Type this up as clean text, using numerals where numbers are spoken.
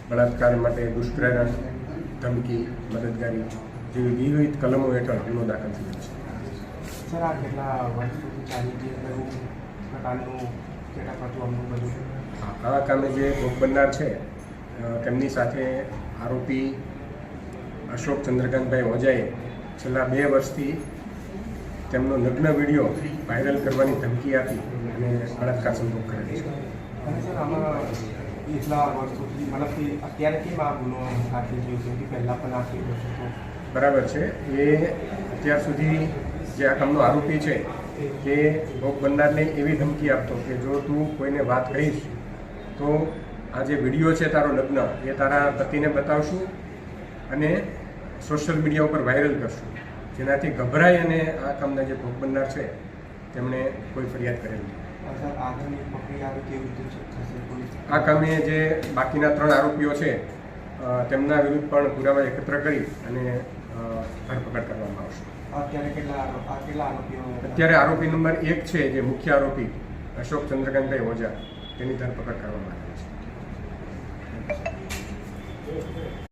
બળાત્કાર માટે દુષ્પ્રેરણ, ધમકી, મદદગારી જેવી વિવિધ કલમો હેઠળ ગુનો દાખલ થયેલ છે. સર, આ કેટલા વર્ષોથી ચાલી જે કયું પ્રકારનું કેટલા પડતું અમલું બધું? આવા કામે જે ભોગ બનનાર છે તેમની સાથે આરોપી અશોક ચંદ્રકાંતભાઈ ઓઝાએ છેલ્લા 2 વર્ષથી તેમનો નગ્ન વિડીયો વાયરલ કરવાની ધમકી આપી અને બળાત્કાર સંભોગ કરેલ છે. અને સર, આમાં એટલા વર્ષોથી મતલબ કે અત્યારે કેમ આ ગુનો આખી થયો છે કે પહેલાં પણ આ થયું હતું? બરાબર છે. એ અત્યાર સુધી જે આ કામનો આરોપી છે તે ભોગ બનનારને એવી ધમકી આપતો કે જો તું કોઈને વાત કહીશ તો આ જે વિડીયો છે તારો લગ્ન એ તારા પતિને બતાવશું અને સોશિયલ મીડિયા ઉપર વાયરલ કરશું, જેનાથી ગભરાઈ અને આ કામના જે ભોગ બનનાર છે તેમણે કોઈ ફરિયાદ કરેલી નથી. સર, આગળની પ્રક્રિયા કેવી રીતે થશે? આ કામે જે બાકીના 3 આરોપીઓ છે તેમના વિરુદ્ધ પણ પુરાવા એકત્ર કરી અને ધરપકડ કરવામાં આવશે. અત્યારે કેટલા આરોપીઓ? અત્યારે આરોપી નંબર 1 છે જે મુખ્ય આરોપી અશોક ચંદ્રકાંતભાઈ ઓઝા, તેની ધરપકડ કરવામાં આવી છે.